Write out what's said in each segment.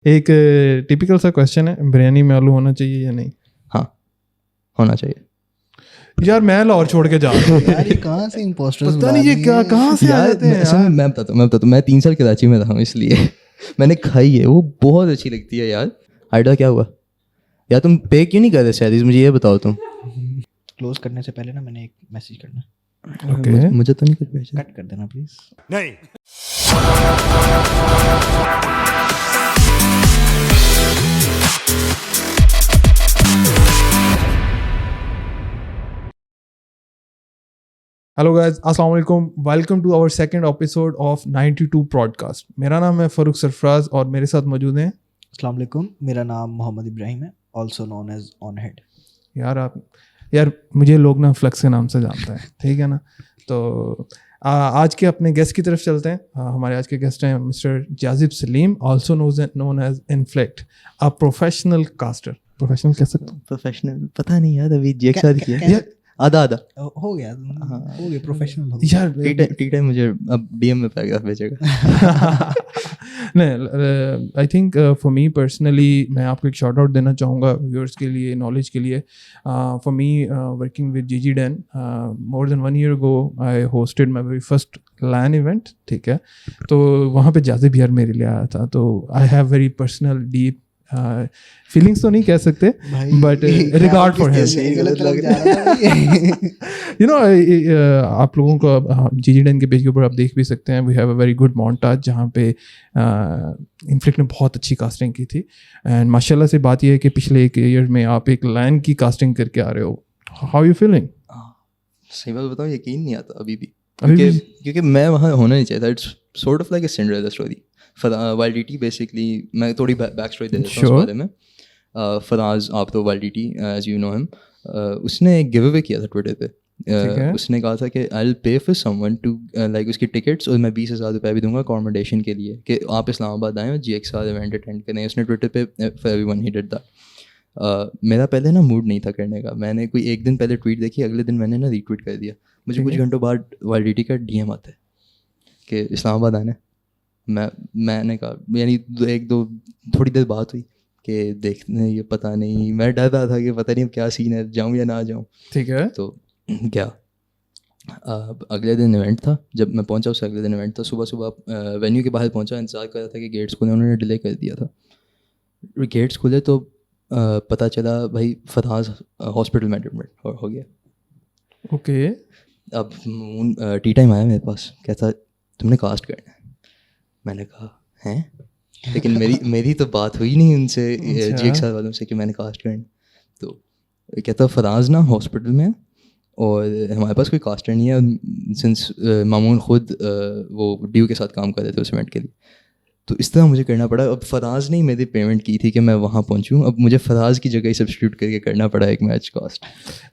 एक टिपिकल सा क्वेश्चन है, बिरयानी में आलू होना चाहिए या नहीं? हाँ, होना चाहिए। यार मैं लाहौर छोड़ के जा रहा हूँ यार ये कहाँ से इम्पोस्टर्स पता नहीं ये क्या कहाँ से आ जाते हैं यार। मैं बताता हूँ, मैं 3 साल कराची में रहा हूँ, इसलिए मैंने खाई है, वो बहुत अच्छी लगती है यार। आइडिया क्या हुआ यार, तुम पे क्यों नहीं कर रहे शायद, मुझे ये बताओ तुम। क्लोज करने से पहले ना मैंने एक मैसेज करना, ओके मुझे तो नहीं कुछ भेजा। कट कर देना प्लीज। नहीं। हेलो गाइस, अस्सलाम वालेकुम, welcome to our second episode of 92 podcast. मेरा नाम है फरूक सरफराज और मेरे साथ मौजूद हैं अस्सलाम वालेकुम, मेरा नाम मोहम्मद इब्राहिम है, also known as on head. यार मुझे लोग ना फ्लक्स के नाम से जानते हैं, ठीक है ना। तो आज के अपने गेस्ट की तरफ चलते हैं। हमारे आज के गेस्ट हैं mister Zazib Saleem, also known as inflect, a professional caster. Professional कह सकते हैं? प्रोफेशनल पता नहीं यार, अभी जी एक शादी किया कैसे- आधा हो गया हो गया प्रोफेशनल हो यार टी टाइम मुझे अब डीएम में पैराग्राफ भेजेगा। नहीं, I think for me personally मैं आपको एक शॉर्ट आउट देना चाहूँगा व्यूअर्स के लिए, नॉलेज के लिए। For me working with GG then more than 1 year ago I hosted my very first LAN event, ठीक है। तो वहाँ पे जाजिब यार मेरे लिए आया था, तो I have very personal deep feelings तो नहीं कह सकते, but regard for you know. आप लोगों को जीजी डैन के पेज के ऊपर आप देख भी सकते हैं, we have a very good montage जहाँ पे इनफ्लिक्ट ने बहुत अच्छी कास्टिंग की थी। एंड माशाल्लाह से बात यह है कि पिछले 1 year में आप एक लाइन की कास्टिंग करके आ रहे हो। How you feeling? सही बात बताऊँ, यकीन नहीं आता अभी भी, अभी भी? क्योंकि मैं वहाँ होना नहीं चाहता। It's sort of like a Cinderella story. वाइल्डिटी बेसिकली, मैं थोड़ी बैक स्टोरी दे देता हूँ उस बारे में। फराज, आप तो वाइल्डिटी एज यू नो हिम, उसने एक गिव अवे किया था ट्विटर पे। उसने कहा था कि I will pay for someone to like उसकी टिकट्स, और मैं 20,000 रुपये भी दूंगा अकोमोडेशन के लिए कि आप इस्लामाबाद आएँ और GXR इवेंट अटेंड करें। उसने ट्विटर पे for everyone he did that. मेरा पहले ना मूड नहीं था करने का। मैंने कोई एक दिन पहले ट्वीट देखी, अगले दिन मैंने ना रीट्वीट कर दिया। मुझे कुछ घंटों बाद वाइल्डिटी का DM आता है कि इस्लामाबाद आना है। मैंने कहा, यानी थोड़ी देर बात हुई कि देखने, ये पता नहीं, मैं डर रहा था कि पता नहीं अब क्या सीन है, जाऊँ या ना जाऊँ, ठीक है। तो क्या अगले दिन इवेंट था। जब मैं पहुंचा उससे अगले दिन इवेंट था। सुबह वेन्यू के बाहर पहुंचा, इंतज़ार कर रहा था कि गेट्स खुले, उन्होंने डिले कर दिया था। गेट्स खुले तो पता चला भाई फराज हॉस्पिटल में एडमिट हो गया। ओके। अब टी टाइम आया मेरे पास, कहता तुमने कास्ट करना है। मैंने कहा हैं, लेकिन मेरी तो बात हुई नहीं उनसे, GXR वालों से, कि मैंने कास्ट करना। तो कहता फराज ना हॉस्पिटल में, और हमारे पास कोई कास्टर नहीं है सिंस मामून खुद वो ड्यू के साथ काम कर रहे थे उस इवेंट के लिए। तो इस तरह मुझे करना पड़ा। अब फराज ने मेरी पेमेंट की थी कि मैं वहाँ पहुँचूँ, अब मुझे फराज की जगह ही सब्स्टिट्यूट करके करना पड़ा एक मैच कास्ट।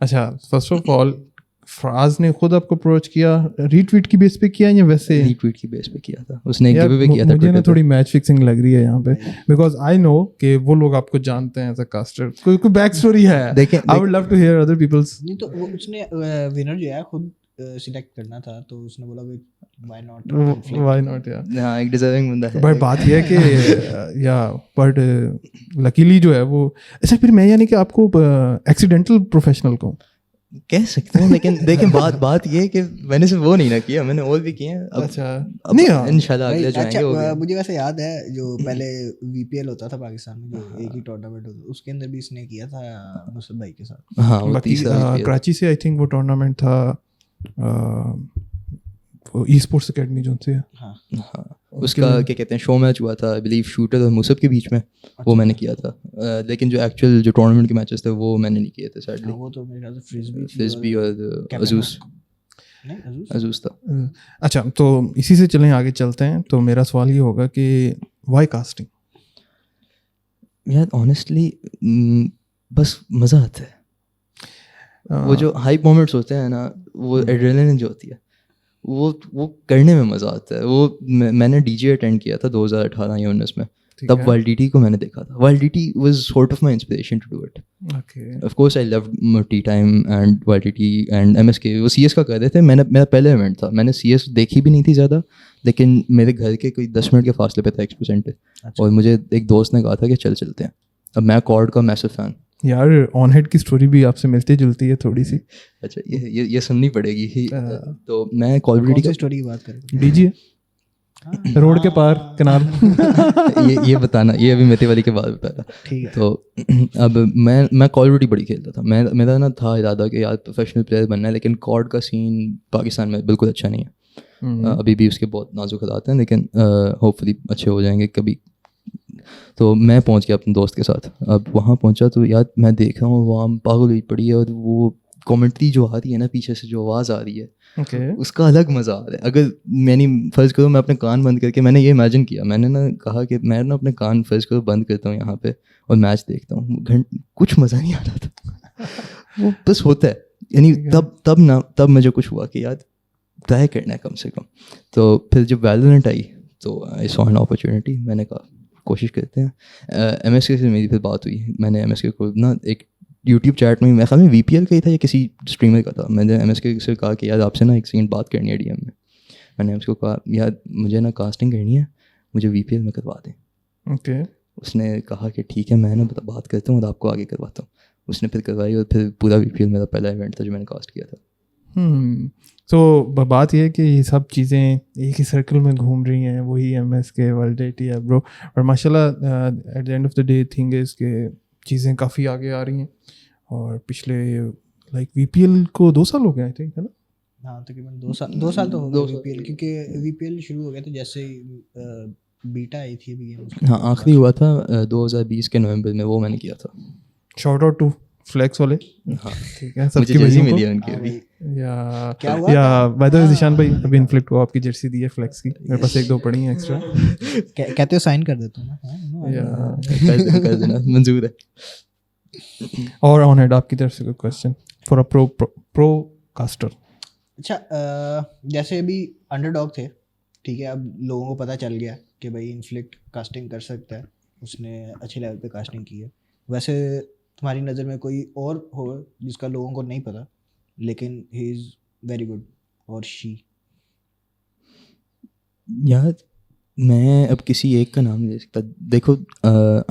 अच्छा, फर्स्ट ऑफ ऑल फराज ने खुद आपको अप्रोच किया, रीट्वीट की बेस पे किया या वैसे? रीट्वीट की बेस पे किया था उसने, यार, गिव अवे किया था। मुझे ना थोड़ी मैच फिक्सिंग लग रही है यहाँ पे, बिकॉज आई नो कि वो लोग आपको जानते हैं एज अ कास्टर, कोई बैक स्टोरी है। I would love to hear other peoples. नहीं तो वो उसने विनर जो है खुद सिलेक्ट करना था, तो उसने बोला कि व्हाई नॉट यार। हाँ, एक डिजर्विंग बंदा है। बट बात यह है कि या बट लकीली जो है वो, अच्छा फिर मैं यानी कि आपको एक्सीडेंटल प्रोफेशनल को कह सकते हैं, लेकिन देखें बात ये है कि मैंने सिर्फ वो नहीं ना किया, मैंने और भी किए हैं। अच्छा नहीं, इंशाल्लाह अगले जो आएंगे अच्छा, मुझे वैसे याद है जो पहले VPL होता था पाकिस्तान में, जो एक ही टूर्नामेंट होता, उसके अंदर भी इसने किया था मुसब भाई के साथ। हाँ, वो तीसरा कराची से आई थिंक वो टूर्नामेंट था, ई स्पोर्ट्स अकेडमी जो से। हाँ, उसका क्या कहते हैं, शो मैच हुआ था आई बिलीव शूटर और मुसब के बीच में। वो मैंने किया था, लेकिन जो एक्चुअल जो टूर्नामेंट के मैचेस थे वो मैंने नहीं किए थे सैडली। वो तो मेरे ख्याल से फ्रिस्बी और अजूस था। अच्छा, तो इसी से चलें आगे चलते हैं। तो मेरा सवाल ये होगा कि व्हाई कास्टिंग? यार ऑनेस्टली बस मज़ा आता है। वो जो हाइप मोमेंट्स होते हैं ना, वो एड्रेनलिन जो होती है, वो करने में मज़ा आता है। वो मैंने DJ अटेंड किया था 2018 या 19 में। ठीक तब है। वाइल्डिटी को मैंने देखा था. Wildity was sort of my inspiration to do it. Okay of course I loved tea time and Wildity and MSK. वो सीएस का कर रहे थे. मेरा पहला इवेंट था. मैंने सीएस देखी भी नहीं थी ज़्यादा, लेकिन मेरे घर के कोई 10 मिनट के फासले पे था एक्सपोसेंट पे. अच्छा। और मुझे एक दोस्त ने कहा था कि चलते हैं. अब मैं कॉर्ड का मैसिव फैन. यार ऑन हेड की स्टोरी भी आपसे मिलती जुलती है थोड़ी सी। अच्छा ये सुननी पड़ेगी ही. तो मैं कॉल ऑफ कौन ड्यूटी सी स्टोरी की बात करें? डीजे रोड के पार कनाल। ये बताना, ये अभी मेते वाली के बाद बताना. ठीक है। तो अब मैं कॉल ऑफ ड्यूटी बड़ी खेलता था. मेरा ना था इरादा कि यार प्रोफेशनल प्लेयर बनना है, लेकिन कॉर्ड का सीन पाकिस्तान में बिल्कुल अच्छा नहीं है. अभी भी उसके बहुत नाजुक हालात हैं, लेकिन होपफुली अच्छे हो जाएंगे कभी. तो मैं पहुंच गया अपने दोस्त के साथ. अब वहाँ पहुंचा तो यार मैं देख रहा हूँ वहाँ पागल हुई पड़ी है, और वो कमेंट्री जो आ रही है ना, पीछे से जो आवाज़ आ रही है, ओके उसका अलग मज़ा आ रहा है. अगर मैंने फ़र्ज़ करो मैं अपने कान बंद करके, मैंने ये इमेजिन किया, मैंने ना कहा कि मैं ना अपने कान फ़र्ज़ करो बंद करता हूँ यहाँ पे और मैच देखता हूँ. कुछ मज़ा नहीं आ रहा था. वो बस होता है. यानी तब मुझे कुछ हुआ कि यार ट्राई करना है कम से कम. तो फिर जब वैलोरेंट आई तो आई सॉ एन अपॉर्चुनिटी. मैंने कहा कोशिश करते हैं. एमएसके से मेरी फिर बात हुई. मैंने एमएसके को ना एक यूट्यूब चैट में, मेरे ख्याल में वीपीएल का ही था या किसी स्ट्रीमर का था, मैंने एमएसके से कहा कि यार आपसे ना एक सेकंड बात करनी है डीएम में. मैंने उसको कहा यार मुझे ना कास्टिंग करनी है, मुझे वीपीएल में करवा दें. ओके उसने कहा कि ठीक है मैं ना बात करता हूँ और आपको आगे करवाता हूँ. उसने फिर करवाई और फिर पूरा वीपीएल मेरा पहला इवेंट था जो मैंने कास्ट किया था. तो बात यह है कि ये सब चीज़ें एक ही सर्कल में घूम रही हैं, वही एमएसके वाइल्डिटी है ब्रो. और माशाल्लाह at the end of the day thing is के चीज़ें काफ़ी आगे आ रही हैं. और पिछले लाइक वीपीएल को 2 साल हो गए आई थिंक, है ना? हाँ तकरीबन 2 साल तो हो गए वीपीएल, क्योंकि वीपीएल शुरू हो गया तो जैसे बीटा आई थी अभी गेम. हाँ आखिरी हुआ था 2020 के नवंबर में, वो मैंने किया था. शॉर्ट आउट टू फ्लेक्स वाले. हाँ ठीक है मुझे सबकी जर्सी बहनों मिली को. है उनकी अभी. या क्या हुआ? या बाय द वे जिशान भाई अभी इन्फ्लिक्ट को आपकी जर्सी दी है फ्लेक्स की, मेरे पास 1-2 पड़ी हैं एक्स्ट्रा. कहते हो साइन कर देता हूँ मैं. या कर देना मंजूर है. और ऑन हेड आपकी तरफ से कोई question for a pro caster? अच्छा जैसे अभी अंडरडॉग थे, ठीक है, अब लोगों को पता चल गया कि भाई इन्फ्लिक्ट कास्टिंग कर सकता है, उसने अच्छे लेवल पे कास्टिंग की है. वैसे तुम्हारी नज़र में कोई और हो जिसका लोगों को नहीं पता लेकिन ही इज़ वेरी गुड और शी? यार मैं अब किसी एक का नाम नहीं ले सकता. देखो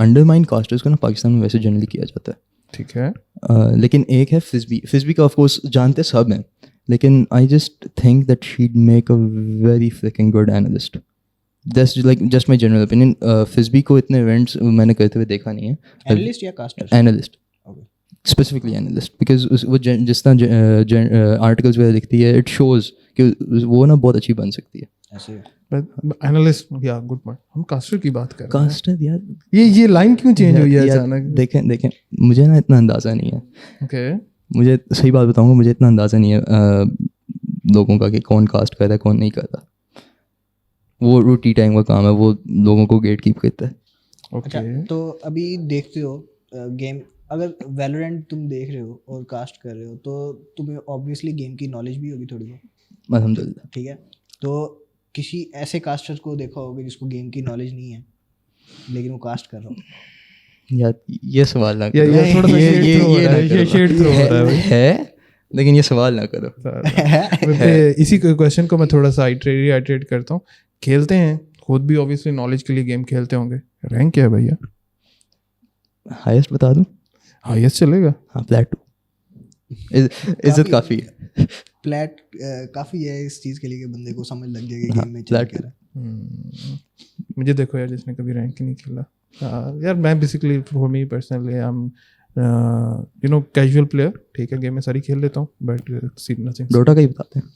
अंडरमाइन कास्टर्स को ना पाकिस्तान में वैसे जनरली किया जाता है. ठीक है लेकिन एक है फिस्बी का ऑफ कोर्स जानते सब हैं, लेकिन I just think that she'd make a very freaking good analyst. That's like just my general opinion. फिस्बी को इतने इवेंट्स मैंने करते हुए देखा नहीं है. एनालिस्ट या caster? Analyst, okay. Specifically analyst, because वो जिस तरह आर्टिकल्स वगैरह लिखती है, इट शोज कि वो ना बहुत अच्छी बन सकती है. ऐसे एनालिस्ट या गुड पॉइंट. हम कास्टर की बात कर रहे हैं. कास्टर यार ये लाइन क्यों चेंज हुई है यार, अचानक? देखें मुझे ना इतना अंदाज़ा नहीं है. ओके मुझे सही बात बताऊंगा, मुझे इतना अंदाज़ा नहीं है लोगों का कि कौन कास्ट कर रहा है कौन नहीं कर रहा. वो टी टाइम का काम है, वो लोगों को गेट कीप करता है. अच्छा ओके तो अभी देखते हो गेम, अगर वैलोरेंट तुम देख रहे हो और कास्ट कर रहे हो तो तुम्हें ऑब्वियसली गेम की नॉलेज भी होगी थोड़ी बहुत, अल्हम्दुलिल्लाह. ठीक है. तो किसी ऐसे कास्टर को देखा होगा जिसको गेम की नॉलेज नहीं है लेकिन वो कास्ट कर रहा हो. यार ये सवाल ना ये करो. थोड़ा सा shade throw हो ये रहा ना है, ये करो. shade throw हो रहा है भाई. है लेकिन ये सवाल ना करो. इसी क्वेश्चन को मैं थोड़ा सा आइटरेट करता हूँ. खेलते हैं खुद भी ऑब्वियसली नॉलेज के लिए गेम खेलते होंगे. रैंक क्या है भैया? हाईएस्ट बता दूं? हाईएस्ट चलेगा. हाँ प्लेट 2. इज्जत काफ़ी है. प्लेट काफ़ी है इस चीज़ के लिए कि बंदे को समझ लग जाएगी हाँ, गेम में चल प्लेट क्या रहा है. मुझे देखो यार, जिसने कभी रैंक ही नहीं खेला. यार मैं basically for me personally I am you know casual player. ठीक है गेम में सारी खेल लेता हूँ बट नथिंग. डोटा का ही बताते हैं.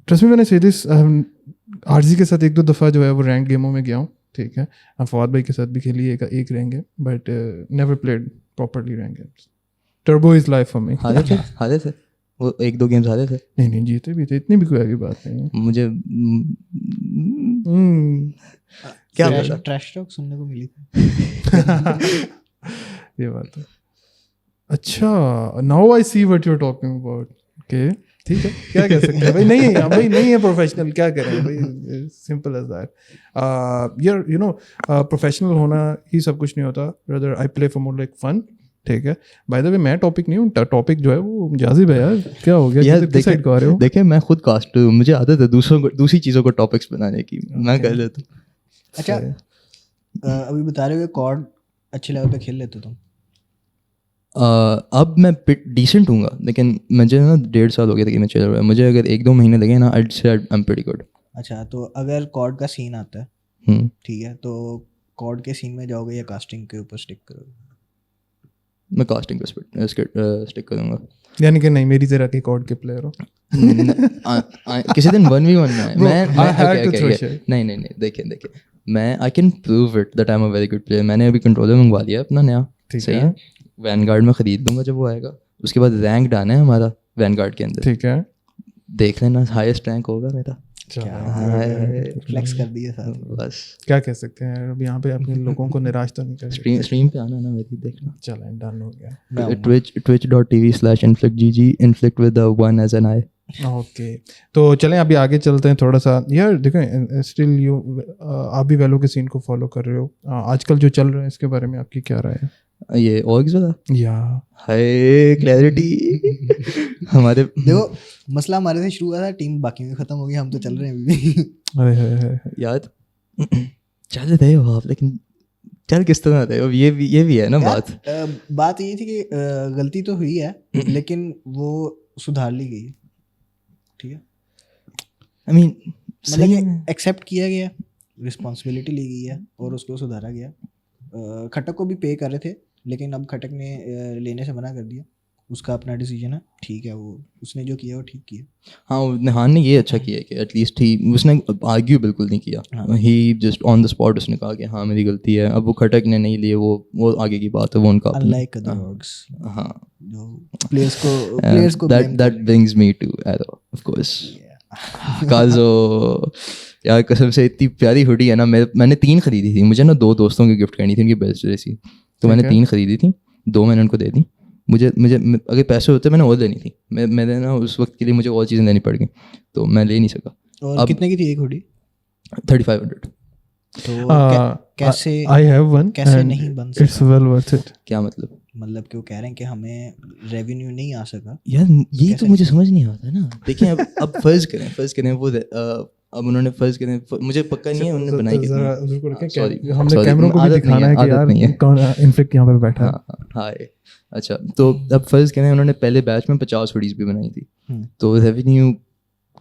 ट्रस्ट मी मैंने से दिस आरजी के साथ 1-2 दफ़ा जो है वो रैंक गेमों में गया हूँ. ठीक है फवाद भाई के साथ भी खेली एक रैंक है but never played properly rank games. Turbo is life for me. हारे थे वो 1-2 गेम्स हारे थे. नहीं जीते भी थे, इतनी भी कोई आगे बात नहीं है. मुझे क्या पता. ट्रैश टॉक सुनने को मिली थी. ये बात है. अच्छा now I see what you are talking about. Okay ठीक है, क्या कह सकते हैं भाई, नहीं है भाई, नहीं है प्रोफेशनल, क्या करें भाई, सिंपल एज दैट। यार यू नो प्रोफेशनल होना ही सब कुछ नहीं होता, brother I play for more like fun, ठीक है। बाय द वे मैं टॉपिक नहीं हूँ, टॉपिक जो है वो जाजिब है यार, क्या हो गया, यार किस साइड को आ रहे हो? देखिए मैं खुद कास्ट हूँ, मुझे आदत है दूसरी चीज़ों को टॉपिक्स बनाने की, मैं कर लेता हूँ। अच्छा अभी बता रहे हो कॉर्ड अच्छे लेवल पे खेल लेते तुम? अब मैं डिसेंट हूँगा, लेकिन मुझे ना 1.5 साल हो गया था कि मैं चल रहा है, मुझे अगर 1-2 महीने लगे ना, I'd say I'm pretty good। अच्छा तो अगर कॉर्ड का सीन आता है, ठीक है, तो कॉर्ड के सीन में जाओगे या कास्टिंग के ऊपर स्टिक करोगे? मैं कास्टिंग पे स्टिक करूँगा। यानी कि नहीं मेरी तरह के कॉर्ड के प्लेयर हो? किसी दिन 1v1 में Bro, मैं I had to throw okay, shade. नहीं देखिए मैं I can prove it that I am a very good player. मैंने अभी कंट्रोलर मंगवा लिया अपना नया, ठीक सही है। है, वैनगार्ड में ख़रीद लूँगा जब वो आएगा। उसके बाद रैंक डालना है हमारा वैनगार्ड के अंदर, ठीक है, देख लेना हाईएस्ट रैंक होगा मेरा। फ्लेक्स कर दिए साथ। बस क्या कह सकते हैं, अब यहाँ पे अपने लोगों को निराश तो नहीं कर सकते। स्ट्रीम पे आना ना मेरी, देखना। चलें, डन हो गया। twitch.tv/inflictgg, inflict with the one as an I। Okay, तो चलें अभी आगे चलते हैं थोड़ा सा। यार देखें, स्टिल यू आप भी वैलो के सीन को फॉलो कर रहे हो, आजकल जो चल रहा है इसके बारे में आपकी क्या राय है? ये ऑर्ग्स वाला, या हाय क्लैरिटी हमारे देखो मसला हमारे से शुरू हुआ था, टीम बाकी में खत्म हो गई, हम तो चल रहे हैं अभी भी। अरे है यार चल रहे हो आप, लेकिन चल किस तरह रहे हो, ये भी है ना बात। बात ये थी कि गलती तो हुई है लेकिन वो सुधार ली गई, ठीक है, आई मीन मतलब कि एक्सेप्ट किया गया, रिस्पॉन्सिबिलिटी ली गई है और उसको सुधारा गया। खटक को भी पे कर रहे थे लेकिन अब खटक ने लेने से मना कर दिया, उसका अपना डिसीजन है, ठीक है, वो उसने जो किया वो ठीक किया। हाँ, निहान ने ये अच्छा किया कि एटलीस्ट ही उसने आर्ग्यू बिल्कुल नहीं किया, ही जस्ट ऑन द स्पॉट उसने कहा कि हाँ मेरी गलती है। अब वो खटक ने नहीं लिए, वो आगे की बात है, वो उनका अनलाइक अदर वर्क्स, हाँ, जो प्लेयर्स को that brings me to Arrow of course। काजो यार कसम से इतनी प्यारी हुडी है ना, मैंने 3 खरीदी थी, मुझे ना 2 दोस्तों की गिफ्ट करनी थी, उनकी बर्थडे थी, तो मैंने 3 खरीदी थी, 2 मैंने उनको दे दी। मुझे अगर पैसे होते मैंने और लेनी थी, मैंने ना उस वक्त के लिए मुझे और चीज़ें लेनी पड़ गई, तो मैं ले नहीं सका। और अब कितने की थी एक हुडी? 3500। तो कैसे आई हैव वन, कैसे नहीं बन इट्स सका? Well worth it. क्या मतलब कि वो कह रहे हैं कि हमें रेवेन्यू नहीं आ सका यार, ये तो मुझे समझ नहीं आता ना। देखिए अब फर्ज करें वो अब उन्होंने फर्ज करें, मुझे पक्का नहीं है उन्होंने बनाई कितनी, हमने कैमरों को भी दिखाना है कि यार कौन इनफेक्ट यहाँ पे बैठा है। हाँ अच्छा, तो अब फर्ज करें उन्होंने पहले बैच में 50 हुडीज भी बनाई थी, तो रेवेन्यू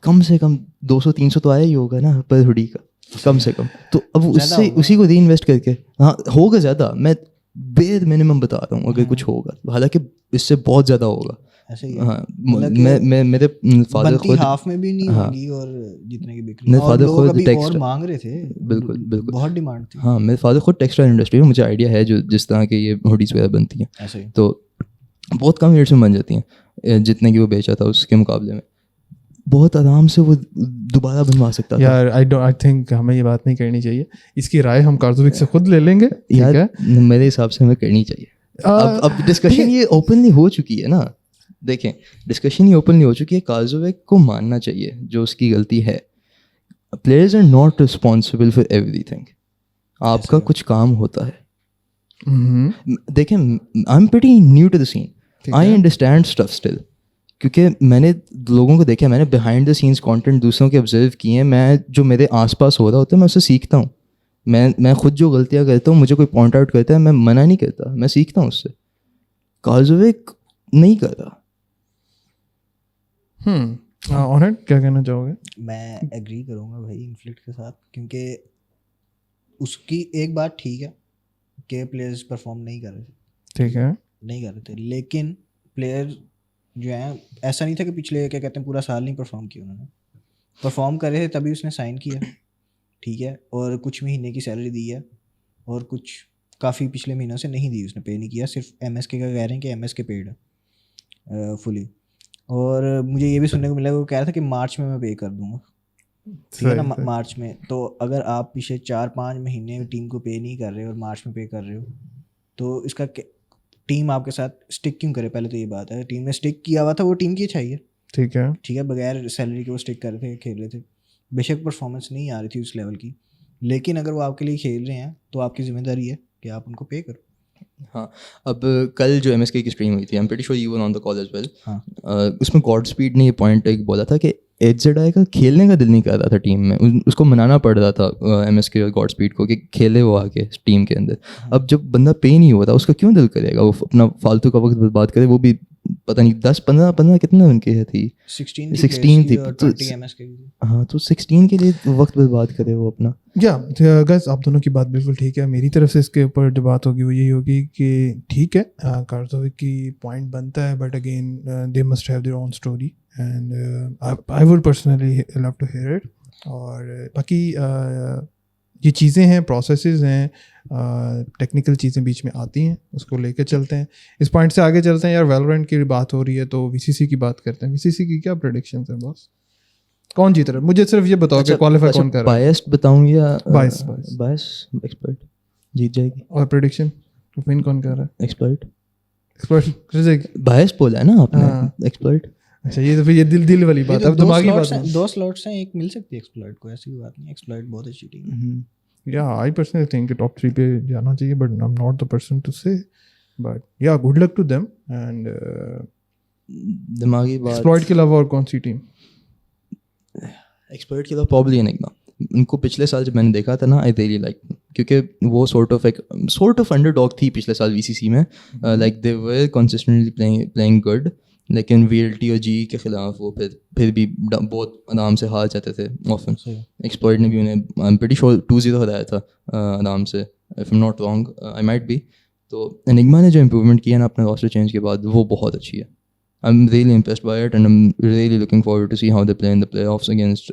कम से कम 200-300 तो आया ही होगा ना पर हुडी का, कम से कम। तो अब उससे उसी को री इन्वेस्ट करके, हाँ होगा ज़्यादा, मैं बेर मिनिमम बता रहा हूँ अगर कुछ होगा, हालांकि इससे बहुत ज़्यादा होगा। ऐसे ही हाँ, मैं मेरे फादर खुद हाफ में भी नहीं होगी और जितने की बिक्री, मेरे फादर खुद अभी और टेक्सटाइल मांग रहे थे, बिल्कुल बहुत डिमांड थी। हाँ, मेरे फादर खुद टेक्सटाइल इंडस्ट्री में, मुझे आइडिया है जो जिस तरह के ये हुडीज वगैरह बनती हैं, ऐसे ही तो बहुत कम रेट्स में बन जाती हैं, जितने की वो बेचा था उसके मुकाबले में बहुत आराम से वो दोबारा बनवा सकता था। यार आई थिंक हमें ये बात नहीं करनी चाहिए, इसकी राय हम कार्जोविक से खुद ले लेंगे, ठीक है? मेरे हिसाब से हमें करनी चाहिए। अब डिस्कशन ये ओपनली हो चुकी है ना, देखें डिस्कशन ये ओपनली हो चुकी है, कार्जोविक को मानना चाहिए जो उसकी गलती है। Players are not responsible for everything, आपका कुछ काम होता है। देखें I am pretty new to the scene, I understand stuff still, क्योंकि मैंने लोगों को देखा, मैंने बिहाइंड द सीन्स कंटेंट दूसरों के ऑब्जर्व किए हैं, मैं जो मेरे आसपास हो रहा होता है मैं उससे सीखता हूँ। मैं खुद जो गलतियाँ करता हूँ, मुझे कोई पॉइंट आउट करता है, मैं मना नहीं करता, मैं सीखता हूँ उससे। कार्जोविक नहीं करता। ऑनेट क्या कहना चाहोगे? मैं एग्री करूँगा भाई इन्फ्लिक्ट के साथ, क्योंकि उसकी एक बात ठीक है कि प्लेयर्स परफॉर्म नहीं कर रहे थे, ठीक है, नहीं कर रहे थे, लेकिन प्लेयर जो है ऐसा नहीं था कि पिछले क्या कहते हैं पूरा साल नहीं परफॉर्म किया, उन्होंने परफॉर्म कर रहे थे तभी उसने साइन किया, ठीक है, और कुछ महीने की सैलरी दी है और कुछ काफ़ी पिछले महीनों से नहीं दी, उसने पे नहीं किया, सिर्फ MSK का कह रहे हैं कि MSK पेड है फुली। और मुझे ये भी सुनने को मिला, वो कह रहा था कि मार्च में मैं पे कर दूंगा, ठीक है ना, मार्च में। तो अगर आप पिछले 4-5 महीने टीम को पे नहीं कर रहे और मार्च में पे कर रहे हो, तो इसका टीम आपके साथ स्टिक क्यों करे? पहले तो ये बात है, टीम ने स्टिक किया हुआ था, वो टीम की अच्छाई है, ठीक है, ठीक है, बगैर सैलरी के वो स्टिक कर रहे थे, खेल रहे थे। बेशक परफॉर्मेंस नहीं आ रही थी उस लेवल की, लेकिन अगर वो आपके लिए खेल रहे हैं तो आपकी जिम्मेदारी है कि आप उनको पे करो। हाँ, अब कल जो MSK की स्ट्रीम हुई थी, I am pretty sure you were on the call as well, हाँ। उसमें गॉड स्पीड ने ये पॉइंट एक बोला था कि HZI का खेलने का दिल नहीं कर रहा था टीम में, उसको मनाना पड़ रहा था MSK और गॉड स्पीड को कि खेले वो आके टीम के अंदर। अब जब बंदा पे नहीं हुआ था उसका क्यों दिल करेगा वो अपना फालतू का वक्त बर्बाद करे, वो भी पता नहीं 10-15 कितने उनके थी, 16 थी और तो 20 MSK की थी। हाँ, तो 16 के लिए वक्त बर्बाद करे वो अपना। या गाइस आप दोनों की बात बिल्कुल ठीक है। मेरी तरफ से इसके ऊपर जो बात होगी वो यही होगी कि ठीक है, कार्जोविक की पॉइंट बनता है, but again they must have their own story and I would personally love to hear it. और बाकी ये चीज़ें हैं, प्रोसेसेस हैं, टेक्निकल चीज़ें बीच में आती हैं, उसको लेके चलते हैं। इस पॉइंट से आगे चलते हैं यार। वैलोरेंट की बात हो रही है तो VCC की बात करते हैं। VCC की क्या प्रेडिक्शंस हैं बॉस? कौन जीत रहा है? मुझे सिर्फ ये बताओ कि क्वालिफाई कौन कर रहा है? बायस्ड बताऊं या बायस एक्सपर्ट जीत जाएगी। और प्रेडिक्शन विन कौन कर रहा है? एक्सपर्ट बायस्ड बोला है ना आपने, हाँ। एक्सपर्ट। अच्छा, ये तो फिर ये दिल वाली बात है, अब दिमागी बात है। 2 स्लॉट्स हैं, एक मिल सकती है एक्सप्लॉइट को, ऐसी कोई बात नहीं। एक्सप्लॉइट बहुत अच्छी टीम है। Yeah, I personally think कि top 3 पे जाना चाहिए, but I'm not the person to say. But yeah, good luck to them. And दिमागी बात, exploit के अलावा और कौन सी टीम? एक्सपर्ट के लिए प्रॉब्ली एनिग्मा। उनको पिछले साल जब मैंने देखा था ना, आई रियली लाइक, क्योंकि वो सॉर्ट ऑफ अंडरडॉग थी पिछले साल VCC में। Like they were consistently playing good, लेकिन VLT और GE के खिलाफ वो फिर भी बहुत आराम से हार जाते थे ऑफन। एक्सप्लॉइट ने भी उन्हें आई एम प्रीटी श्योर 2-0 हराया था आराम से, if I am not wrong, I might be. तो एनिग्मा ने जो इम्प्रूवमेंट किया ना अपने रोस्टर चेंज के बाद, वो बहुत अच्छी है। I'm really impressed by it and I'm really looking forward to see how they play in the playoffs against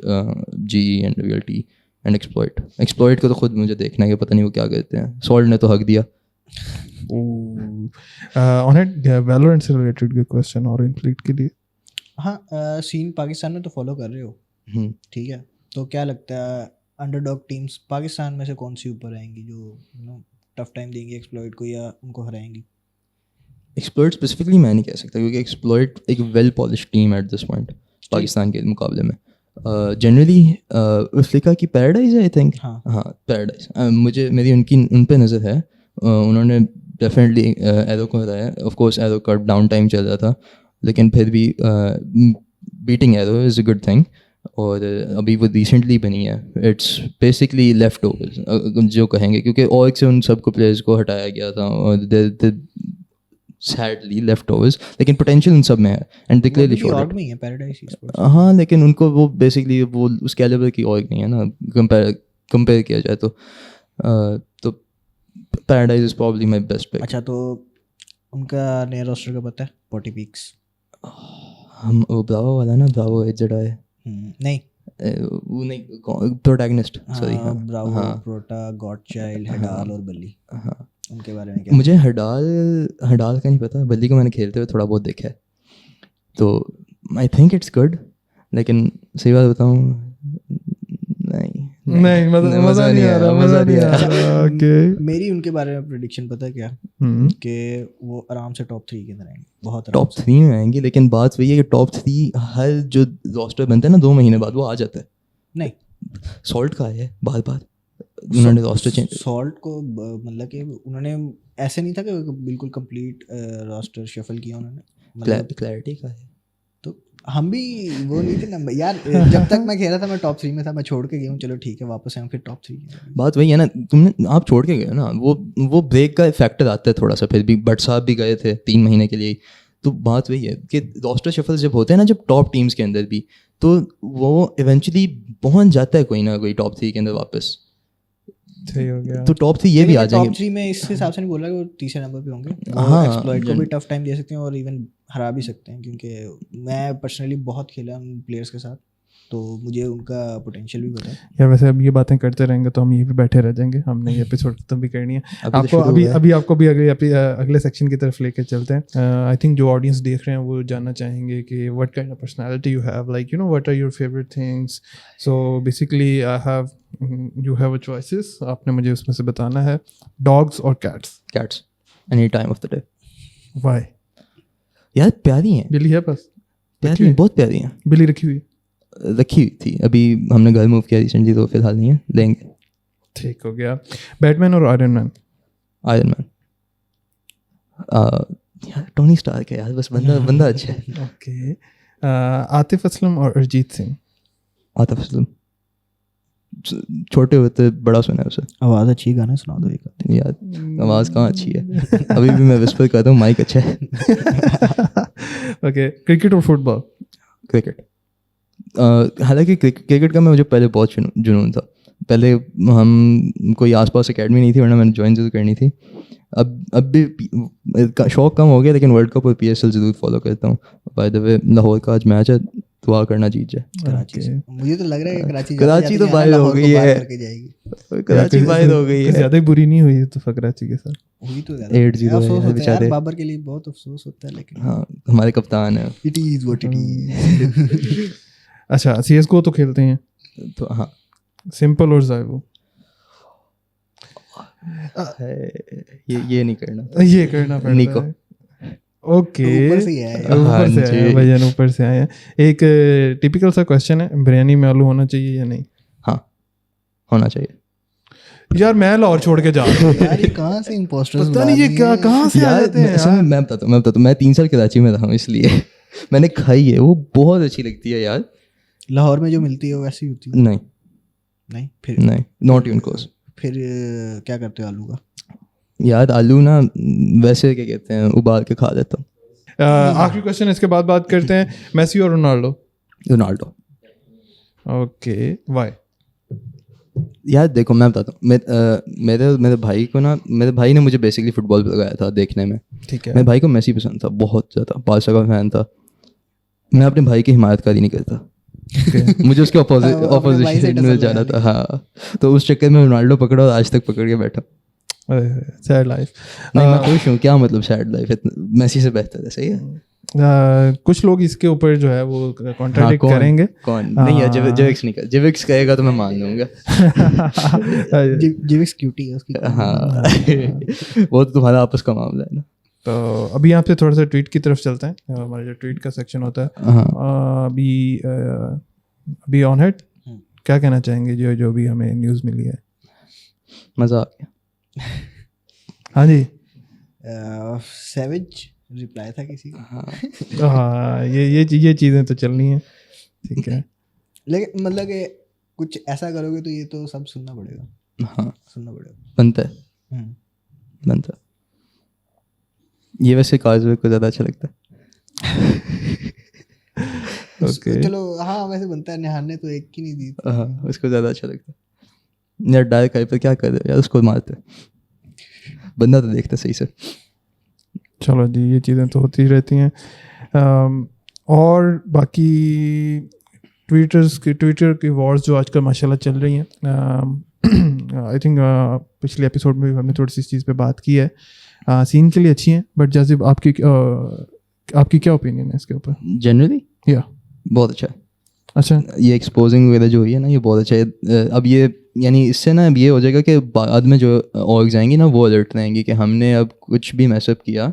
GE and VLT and Exploit. Exploit को तो खुद मुझे देखना है कि पता नहीं वो क्या करते हैं। Salt ने तो हक दिया। On it, Valorant से related के question और Inflict के लिए। हाँ, सीन पाकिस्तान में तो फॉलो कर रहे हो, ठीक है, तो क्या लगता है अंडरडॉग टीम्स पाकिस्तान में से कौन सी ऊपर आएंगी जो टफ टाइम देंगी एक्सप्लॉइट को या उनको हराएंगी? एक्सप्लॉइट स्पेसिफिकली मैं नहीं कह सकता, क्योंकि एक्सप्लॉइट एक well polish team at this point Pakistan के मुकाबले में। जनरली अफ्रीका की पैराडाइज है, आई थिंक। हाँ, पैराडाइज। मुझे मेरी उन पे नज़र है। उन्होंने डेफिनेटली एरो को हराया। ऑफ कोर्स एरो का डाउन टाइम चल रहा था, लेकिन फिर भी beating arrow is a good thing. और अभी वो रिसेंटली बनी है, इट्स बेसिकली लेफ्ट ओवर्स जो कहेंगे, क्योंकि और से उन सबको प्लेयर्स को हटाया गया था और सैडली लेफ्ट ओवर्स, लेकिन पोटेंशियल उन सब में है एंड दे क्लियरली शोड में है पैराडाइज ई-स्पोर्ट्स। हाँ, लेकिन उनको वो बेसिकली वो उस कैलिबर की ऑर्ग नहीं है ना, कंपेयर किया जाए तो Paradise is probably my best pick. अच्छा, तो उनका नया रोस्टर का पता है? पोटी पीक्स, हम वो ब्रावो वाला ना, ब्रावो HZI नहीं वो नहीं, प्रोटैगनिस्ट, सॉरी। हाँ, ब्रावो, प्रोटा, गॉडचाइल्ड, हडाल और बल्ली। हाँ, उनके बारे में क्या? मुझे हडाल का नहीं पता, बल्ली को मैंने खेलते हुए थोड़ा बहुत देखा है, तो आई थिंक इट्स गुड, लेकिन सही बात बताऊँ नहीं, मज़ा नहीं आ रहा। ओके, मेरी उनके बारे में प्रेडिक्शन पता है क्या, कि वो आराम से टॉप 3 के अंदर आएंगे, बहुत टॉप 3 में आएंगे। लेकिन बात वही है कि टॉप 3 हर जो रोस्टर बनता है ना 2 महीने बाद वो आ जाता है। नहीं, सॉल्ट का है बार उन्होंने रोस्टर चेंज। सॉल्ट को मतलब कि उन्होंने ऐसे नहीं था कि बिल्कुल कंप्लीट रोस्टर शफल किया उन्होंने, मतलब क्लैरिटी का है। तो हम भी वो नहीं थे ना यार, जब तक मैं खेल रहा था मैं टॉप 3 में था, मैं छोड़ के गया हूँ, चलो ठीक है वापस आऊँ फिर टॉप 3। बात वही है ना, आप छोड़ के गए ना, वो ब्रेक का फैक्टर आता है थोड़ा सा। फिर भी बट साहब भी गए थे 3 महीने के लिए, तो बात वही है कि रोस्टर शफल जब होते हैं ना, जब टॉप टीम्स के अंदर भी, तो वो इवेंचुअली पहुंच जाता है कोई ना कोई टॉप 3 के अंदर वापस। सही हो गया, तो टॉप 3 ये भी आ जाएंगे। टॉप 3 में इस हिसाब से नहीं बोल रहा कि वो तीसरे नंबर पे होंगे। हाँ, एक्सप्लॉइट को भी टफ टाइम दे सकते हैं और इवन हरा भी सकते हैं, क्योंकि मैं पर्सनली बहुत खेला उन प्लेयर्स के साथ, तो मुझे उनका पोटेंशियल भी पता है यार। वैसे अब ये बातें करते रहेंगे तो हम ये भी बैठे रह जाएंगे, हमने ये एपिसोड खत्म भी करनी है। आपको आपको भी अगले सेक्शन की तरफ लेके चलते हैं। आई थिंक जो ऑडियंस देख रहे हैं वो जानना चाहेंगे कि what kind of personality you have, like what are your favourite things. So basically you have a choices, आपने मुझे उसमें से बताना है, डॉग्स और cats any time of the day. Why? यार प्यारी हैं, बिल्ली है बस, प्यारी हैं, बहुत प्यारी हैं। बिल्ली रखी हुई? रखी हुई थी, अभी हमने घर मूव किया रिसेंटली, तो फिलहाल नहीं है, लेंगे। ठीक हो गया। बैटमैन और आयरन मैन? Iron man. यार टोनी स्टार्क है यार, बस बंदा अच्छा है। ओके। आतिफ असलम और अरिजीत सिंह? आतिफ असलम, छोटे होते बड़ा सुना है उसे। आवाज़ अच्छी है, गाना सुना दो एक आध। यार आवाज़ कहाँ अच्छी है, अभी भी मैं विस्पर करता हूँ, माइक अच्छा है। ओके। क्रिकेट और फुटबॉल? क्रिकेट। हालांकि क्रिकेट का मैं मुझे पहले बहुत जुनून था। पहले हम कोई आसपास एकेडमी नहीं थी, वरना मैंने ज्वाइन जरूर करनी थी। अब भी शौक कम हो गया, लेकिन वर्ल्ड कप और PSL ज़रूर फॉलो करता हूँ। बाय द वे लाहौर का आज मैच है, दुआ करना जीत जाए। कराची से मुझे तो लग रहा है कि कराची तो बाहर हो गई है, करके जाएगी। कराची बाहर हो गई है। ज़्यादा ही बुरी नहीं हुई तो कराची के साथ? हुई तो 8-0 अफसोस है होता है बेचारे। यार, बाबर के लिए बहुत अफसोस होता है, लेकिन हाँ, हमारे कप्तान है। It is what it is. अच्छा, CSGO तो खेलते हैं? तो हाँ, सिंपल और ज़ाइवो? ये नहीं करना, ये करना पड़ता निको। है। ओके, ऊपर से ही आया है। ऊपर हाँ से आया है जी। भैया, ऊपर से आए हैं। एक टिपिकल सा क्वेश्चन है, बिरयानी में आलू होना चाहिए या नहीं? हाँ, होना चाहिए। यार मैं लाहौर छोड़ के जा रहा हूँ। यार ये कहाँ से इम्पोस्टर्स पता नहीं ये क्या कहाँ से आ जाते हैं यार। मैं बताता हूँ, मैं 3 साल कराची में रहा हूँ, इसलिए मैंने खाई है, वो बहुत अच्छी लगती है यार। लाहौर में जो मिलती है वो वैसी होती है? नहीं नहीं, फिर नहीं, नॉट इवन क्लोज। फिर क्या करते हो आलू का? यार आलू ना, वैसे क्या कहते हैं, उबाल के खा लेता हूँ। आखिरी क्वेश्चन, इसके बाद बात करते हैं मेसी और रोनाल्डो। रोनाल्डो। Okay, Y? यार देखो मैं बताता हूँ, मेरे भाई को ना, मेरे भाई ने मुझे बेसिकली फुटबॉल लगाया था देखने में। ठीक है। मेरे भाई को मेसी पसंद था, बहुत ज़्यादा, बादशाह का फैन था। मैं अपने भाई की हिमायतकारी नहीं करता, मुझे उसके अपने भाई से ऑपोजिशन में टसल जाना गया था। हाँ, तो उस चक्कर में रोनाल्डो पकड़ा और आज तक पकड़ के बैठा। Sad life. नहीं, मैं खुश हूँ, क्या मतलब सैड लाइफ है, मेसी से बेहतर है, सही है। कुछ लोग इसके ऊपर जो है वो कॉन्ट्राडिक्ट कौन? करेंगे। कौन? नहीं यार, जिविक्स नहीं कर, जिविक्स कहेगा तो मैं मान लूंगा। जिविक्स क्यूटी है उसकी। हाँ, वो तो तुम्हारा आपस का मामला है ना। तो अभी यहाँ पे थोड़ा सा ट्वीट की तरफ चलते हैं, हमारा जो ट्वीट का सेक्शन होता है। हाँ, अभी ऑन हेड क्या कहना चाहेंगे जो भी हमें न्यूज़ मिली है? मजा आ गया। हाँ जी। सैवेज रिप्लाई था किसी का। हाँ, ये चीज़ें तो चलनी है, ठीक है। लेकिन मतलब कि कुछ ऐसा करोगे तो ये तो सब सुनना पड़ेगा। हाँ, सुनना पड़ेगा। बनता है, बनता है। ये वैसे काजू को ज़्यादा अच्छा लगता है। ओके, चलो हाँ, वैसे बनता है। निहार ने तो एक की नहीं दी थी। हाँ, उसको ज़्यादा अच्छा लगता है। यार डायरेक्ट पर क्या कर रहे हो यार, उसको मारते, बंदा तो देखता सही से। चलो जी, ये चीज़ें तो होती रहती हैं। और बाकी ट्विटर की वॉर्स जो आजकल माशाल्लाह चल रही हैं, आई थिंक पिछले एपिसोड में भी हमने थोड़ी सी इस चीज़ पे बात की है। सीन के लिए अच्छी हैं, बट जैसे आपकी क्या ओपिनियन है इसके ऊपर? जनरली या बहुत अच्छा है। अच्छा, ये एक्सपोजिंग वगैरह जो हुई है ना, ये बहुत अच्छा है। अब ये यानी इससे ना अब ये हो जाएगा कि बाद में जो ऑर्ग्स आएंगी ना, वो अलर्ट रहेंगी कि हमने अब कुछ भी मैसअप किया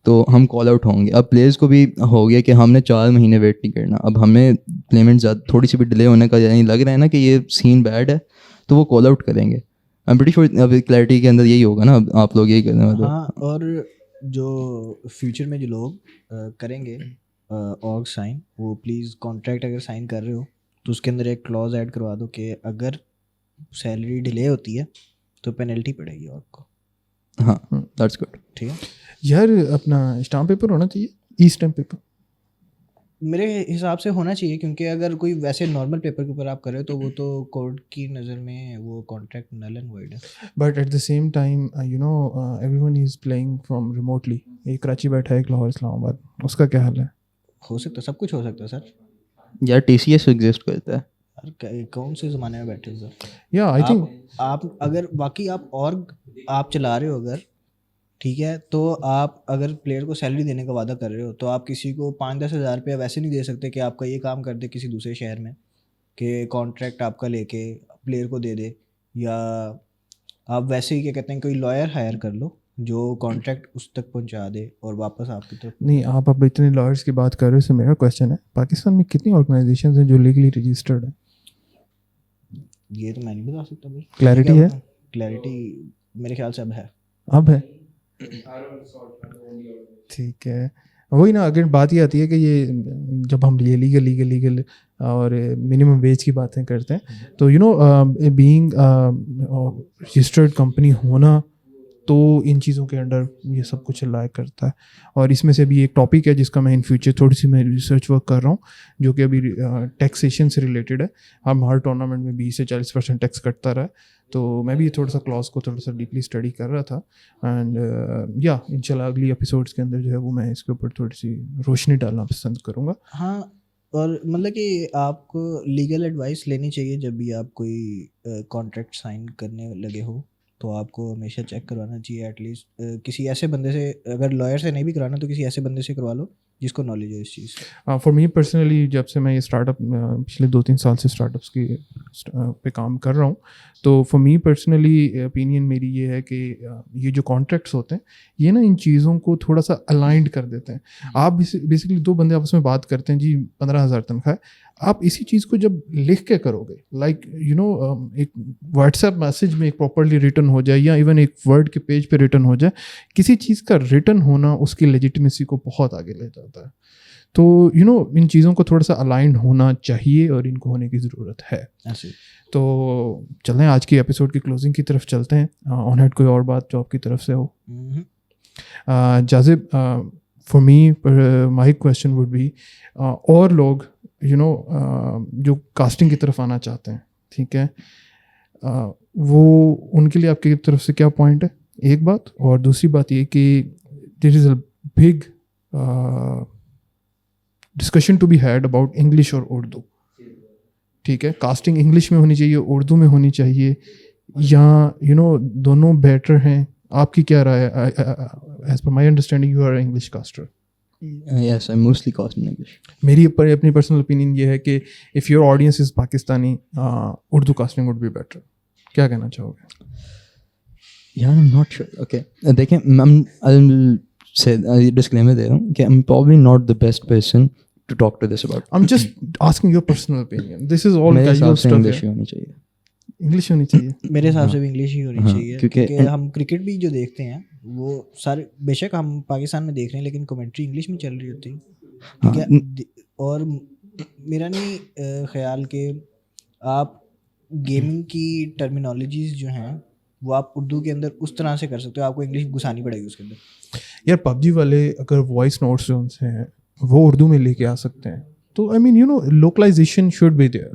तो हम कॉल आउट होंगे। अब प्लेयर्स को भी हो गया कि हमने 4 महीने वेट नहीं करना, अब हमें पेमेंट ज़्यादा थोड़ी सी भी डिले होने का यानी लग रहा है ना कि ये सीन बैड है, तो वो कॉल आउट करेंगे। आई एम प्रीटी श्योर अब क्लैरिटी के अंदर यही होगा ना, अब आप लोग यही करने वाले। हाँ, और जो फ्यूचर में जो लोग करेंगे ऑर्ग साइन, वो प्लीज़ कॉन्ट्रैक्ट अगर साइन कर रहे हो तो उसके अंदर एक क्लॉज ऐड करवा दो कि अगर सैलरी डिले होती है तो पेनल्टी पड़ेगी ऑर्ग को। हाँ, दैट्स गुड। ठीक है यार अपना स्टाम्प पेपर होना चाहिए, ई स्टैम्प पेपर मेरे हिसाब से होना चाहिए, क्योंकि अगर कोई वैसे नॉर्मल पेपर के ऊपर आप कर रहे हो तो वो तो कोर्ट की नज़र में वो कॉन्ट्रैक्ट नल एंड वॉइड है। But at the same time everyone is playing from remotely. एक कराची बैठा है, एक लाहौर इस्लामाबाद, उसका क्या हाल है? हो सकता है, सब कुछ हो सकता है सर। यार TCS एग्जिस्ट करता है। यार कौन से ज़माने में बैठे हो सर? या आई थिंक आप अगर वाकई आप चला रहे हो अगर, ठीक है, तो आप अगर प्लेयर को सैलरी देने का वादा कर रहे हो तो आप किसी को 5-10 हज़ार रुपया वैसे नहीं दे सकते कि आपका ये काम कर दे किसी दूसरे शहर में, कि कॉन्ट्रैक्ट आपका लेके प्लेयर को दे दे, या आप वैसे ही क्या कहते हैं कोई लॉयर हायर कर लो जो कॉन्ट्रैक्ट उस तक पहुंचा दे और वापस आपकी तरफ। नहीं, आप अब इतने लॉयर्स की बात कर रहे हो, तो मेरा क्वेश्चन है पाकिस्तान में कितनी ऑर्गेनाइजेशंस हैं जो लीगली रजिस्टर्ड हैं? ये तो मैं नहीं बता सकता भाई। क्लैरिटी है? क्लैरिटी मेरे ख्याल से अब है। अब है, ठीक है। वही ना, अगर बात ये आती है कि ये जब हम ये लीगल और मिनिमम वेज की बातें करते हैं, तो you know being registered company होना तो इन चीज़ों के अंडर ये सब कुछ लायक करता है। और इसमें से भी एक टॉपिक है जिसका मैं इन फ्यूचर थोड़ी सी मैं रिसर्च वर्क कर रहा हूँ, जो कि अभी टैक्सेशन से रिलेटेड है। हम हर टूर्नामेंट में 20 से 40% टैक्स कटता रहा है, तो मैं भी थोड़ा सा क्लॉज को थोड़ा सा डीपली स्टडी कर रहा था। एंड या इंशाल्लाह अगली एपिसोड्स के अंदर जो है वो मैं इसके ऊपर थोड़ी सी रोशनी डालना पसंद करूँगा। हाँ, और मतलब कि आपको लीगल एडवाइस लेनी चाहिए जब भी आप कोई कॉन्ट्रैक्ट साइन करने लगे हो, तो आपको हमेशा चेक करवाना चाहिए एटलीस्ट किसी ऐसे बंदे से, अगर लॉयर से नहीं भी कराना तो किसी ऐसे बंदे से करवा लो जिसको नॉलेज हो इस चीज़ से। फॉर मी पर्सनली, जब से मैं ये स्टार्टअप पिछले 2-3 साल से स्टार्टअप्स की पे काम कर रहा हूँ, तो फॉर मी पर्सनली ओपिनियन मेरी ये है कि ये जो कॉन्ट्रैक्ट्स होते हैं ये ना इन चीज़ों को थोड़ा सा अलाइंड कर देते हैं। आप बेसिकली 2 बंदे आपस में बात करते हैं जी 15,000 तनख्वाह, आप इसी चीज़ को जब लिख के करोगे, लाइक यू नो एक व्हाट्सएप मैसेज में एक प्रॉपरली रिटर्न हो जाए या इवन एक वर्ड के पेज पे रिटर्न हो जाए, किसी चीज़ का रिटर्न होना उसकी लेजिटिमेसी को बहुत आगे ले जाता है। तो यू नो इन चीज़ों को थोड़ा सा अलाइंड होना चाहिए और इनको होने की ज़रूरत है। ऐसे तो चलें आज की एपिसोड की क्लोजिंग की तरफ चलते हैं। ऑन हेड कोई और बात जो आपकी तरफ से हो? Jazib, for me my question would be, और लोग यू नो जो कास्टिंग की तरफ आना चाहते हैं, ठीक है, वो उनके लिए आपकी तरफ से क्या पॉइंट है? एक बात, और दूसरी बात ये कि there is a big discussion to be had about English और उर्दू, ठीक है। कास्टिंग इंग्लिश में होनी चाहिए, उर्दू में होनी चाहिए, या यू नो दोनों बेटर हैं? आपकी क्या राय है? As per my understanding you are English caster. Yes, I mostly cast in English. मेरी अपनी पर्सनल ओपिनियन ये है कि if your audience is Pakistani, Urdu casting would be better. क्या कहना चाहोगे? Yeah, I'm not sure. Okay, देखें, I'll say disclaimer दे रहा हूँ कि I'm probably not the best person to talk to this about. I'm just asking your personal opinion. This is all मेरे हिसाब casual से stuff. English ही होनी चाहिए। English होनी चाहिए। मेरे हिसाब से भी इंग्लिश ही होनी हाँ, चाहिए, क्योंकि हम क्रिकेट भी जो देखते हैं वो सारे, बेशक हम पाकिस्तान में देख रहे हैं लेकिन कमेंट्री इंग्लिश में चल रही होती है, ठीक है। और मेरा नहीं ख्याल कि आप गेमिंग की टर्मिनोलॉजीज जो हैं वो आप उर्दू के अंदर उस तरह से कर सकते हो, आपको इंग्लिश घुसानी पड़ेगी उसके अंदर। यार पबजी वाले अगर वॉइस नोट्स जो उनसे हैं वो उर्दू में लेके आ सकते हैं, तो I mean you know localization should be there.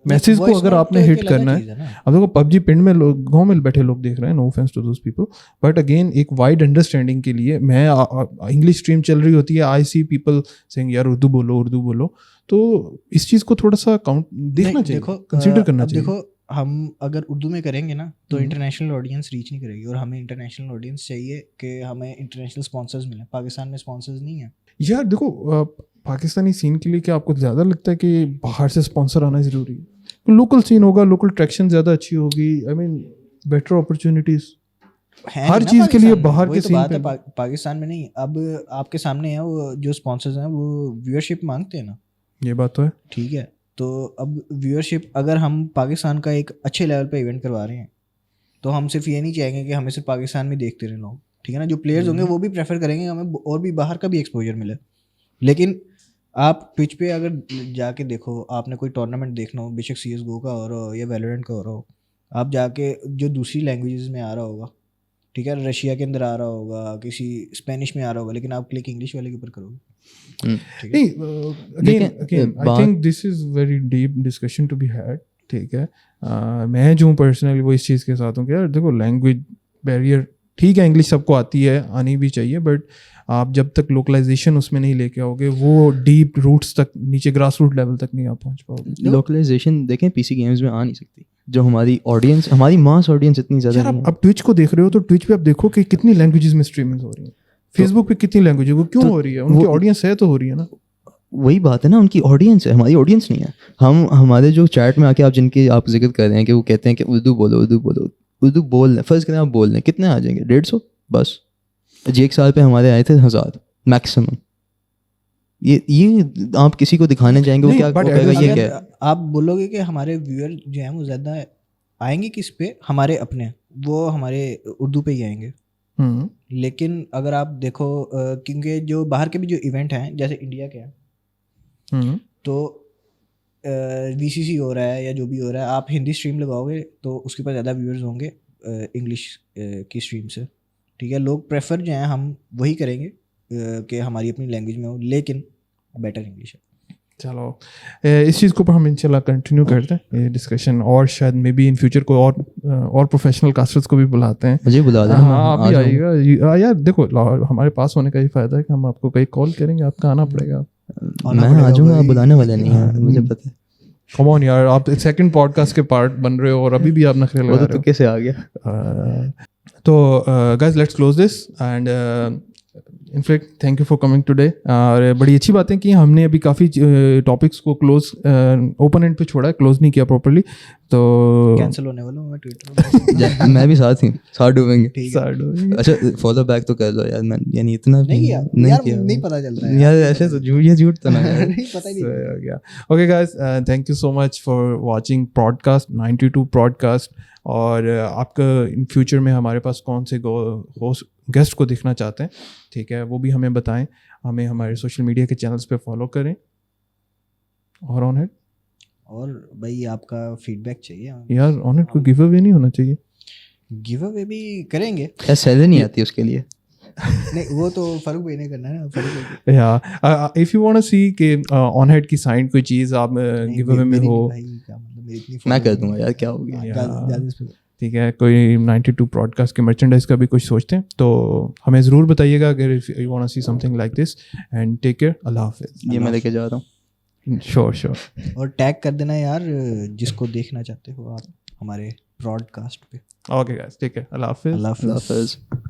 Message को अगर आपने हिट करना है, अब देखो पबजी पिंड में लोग, गांव में बैठे लोग देख रहे हैं, no offence to those people, but again एक वाइड अंडरस्टैंडिंग के लिए मैं इंग्लिश स्ट्रीम चल रही होती है, आई सी पीपल सेइंग यार उर्दू बोलो, तो इस चीज़ को थोड़ा सा काउंट देखना चाहिए, कंसीडर करना चाहिए। देखो हम अगर उर्दू में करेंगे ना तो इंटरनेशनल ऑडियंस रीच नहीं करेगी, और हमें इंटरनेशनल ऑडियंस चाहिए कि हमें इंटरनेशनल स्पॉन्सर्स मिले। पाकिस्तान में स्पॉन्सर्स नहीं है यार। देखो पाकिस्तानी सीन के लिए क्या आपको ज़्यादा लगता है कि बाहर से स्पॉन्सर आना ज़रूरी है? लोकल सीन होगा, लोकल ट्रैक्शन ज़्यादा अच्छी होगी, आई मीन बेटर अपॉर्चुनिटीज़ हर चीज़ के लिए बाहर के सीन पे। पाकिस्तान में नहीं, अब आपके सामने है वो जो स्पॉन्सर्स हैं वो व्यूअरशिप मांगते हैं ना, ये बात तो है, ठीक है। तो अब व्यूअरशिप, अगर हम पाकिस्तान का एक अच्छे लेवल पे इवेंट करवा रहे हैं तो हम सिर्फ ये नहीं चाहेंगे कि हमें सिर्फ पाकिस्तान में देखते रहे लोग, ठीक है ना। जो प्लेयर्स होंगे वो भी प्रेफर करेंगे हमें और भी बाहर का भी एक्सपोजर मिले। लेकिन आप ट्विच पे अगर जाके देखो, आपने कोई टूर्नामेंट देखना हो, बेशक CSGO का हो रहा हो या वैलोरेंट का हो रहा हो, आप जाके जो दूसरी लैंग्वेजेस में आ रहा होगा, ठीक है, रशिया के अंदर आ रहा होगा, किसी स्पेनिश में आ रहा होगा, लेकिन आप क्लिक इंग्लिश वाले के ऊपर करोगे। नहीं, again I think this is very deep discussion to be had, ठीक है। मैं जो पर्सनली वो इस चीज़ के साथ हूँ कि यार देखो लैंग्वेज बैरियर ठीक है, इंग्लिश सबको आती है, आनी भी चाहिए, बट आप जब तक लोकलाइजेशन उसमें नहीं लेके आओगे वो डीप रूट्स तक, नीचे ग्रास रूट लेवल तक नहीं आप पहुंच पाओगे। लोकलाइजेशन देखें PC गेम्स में आ नहीं सकती, जो हमारी ऑडियंस, हमारी मास ऑडियंस इतनी ज़्यादा नहीं है। अब ट्विच को देख रहे हो तो ट्विच पे आप देखो कि कितनी लैंग्वेजेस में स्ट्रीमिंग हो रही है, फेसबुक पे कितनी लैंग्वेज है, वो क्यों हो रही है? उनकी ऑडियंस है तो हो रही है ना। वही बात है ना, उनकी ऑडियंस है, हमारी ऑडियंस नहीं है। हम हमारे जो चैट में आके आप जिनके आप जिक्र कर रहे हैं कि वो कहते हैं कि उर्दू बोलो, उर्दू बोल रहे हैं, फ़र्ज़ करें आप बोल रहे हैं, कितने आ जाएंगे? 150 बस जी, एक साल पे हमारे आए थे 1000 मैक्सिमम। ये आप किसी को दिखाने जाएंगे वो नहीं, क्या but वो कहेगा ये अगर क्या है? आप बोलोगे कि हमारे व्यूअर जो हैं वो ज़्यादा आएंगे किस पे, हमारे अपने, वो हमारे उर्दू पे ही आएंगे। हम्म लेकिन अगर आप देखो क्योंकि जो बाहर के भी जो इवेंट हैं जैसे इंडिया के हैं, हम्म तो वीसीसी हो रहा है या जो भी हो रहा है, आप हिंदी स्ट्रीम लगाओगे तो उसके पास ज़्यादा व्यूअर्स होंगे इंग्लिश की स्ट्रीम से। ठीक है, लोग प्रेफर जो हैं हम वही करेंगे कि हमारी अपनी लैंग्वेज में हो, लेकिन बेटर इंग्लिश है। चलो इस चीज़ को पर हम इंशाल्लाह कंटिन्यू करते हैं ये डिस्कशन, और शायद मे बी इन फ्यूचर को और प्रोफेशनल कास्टर्स को भी बुलाते हैं। मुझे बुला देना, हाँ आप भी आइएगा यार। देखो हमारे पास होने का ही फ़ायदा है कि हम आपको कहीं कॉल करेंगे, आपका आना पड़ेगा। मैं आ जाऊँगा, आप बुलाने वाले नहीं हैं, मुझे पता है। कम ऑन यार, आप सेकंड पॉडकास्ट के पार्ट बन रहे हो और अभी भी आप नखरे वो लगा तो रहे हो। तुक्के से आ गया। तो guys let's close this and in fact thank you for coming today. और बड़ी अच्छी बात है कि हमने अभी काफ़ी टॉपिक्स को क्लोज ओपन एंड पे छोड़ा है, क्लोज नहीं किया प्रॉपर्ली। तो कैंसिल होने वाला हूँ मैं ट्विटर मैं भी साथ ही साथ डूबेंगे। ठीक है। अच्छा फॉलो बैक तो कर लो यार, मैं यानी इतना नहीं किया नहीं यार, किया नहीं पता चलता है यार, ऐसे तो झूठ तो ना यार। नहीं पता ही नहीं। हो गया। Okay guys, thank you so much for watching podcast 92 podcast. और आपका इन फ्यूचर में हमारे पास कौन से गेस्ट को देखना चाहते हैं, ठीक है, वो भी हमें बताएं। हमें हमारे सोशल मीडिया के चैनल्स पे फॉलो करें। और ऑन इट और भाई आपका फीडबैक चाहिए, यार, ऑन इट को गिव अवे नहीं होना चाहिए। गिव अवे भी करेंगे। क्या सैलरी नहीं आती उसके लिए? नहीं वो तो फरूक भाई ने करना है ना, फरूक भाई। या इफ यू वांट टू सी कि ऑन हेड की साइड कोई चीज़ आप गिव अवे में मेरी हो, भाई का मतलब मेरी इतनी मैं follow कर नहीं दूंगा है। यार, क्या हो गया। हाँ, या- ज़्यादा इस पे- ठीक है, कोई 92 पॉडकास्ट के मर्चेंडाइज का भी कुछ सोचते हैं तो हमें ज़रूर बताइएगा अगर if you want to see something like this. And take care, अल्लाह हाफिज़। ये मैं लेके जा रहा हूँ। श्योर। और टैग कर देना यार जिसको देखना चाहते हो आप हमारे ब्रॉडकास्ट पे। ओके गाइस, टेक केयर, अल्लाह हाफिज़। अल्लाह अल्लाह हाफिज़। हाफ़िज़।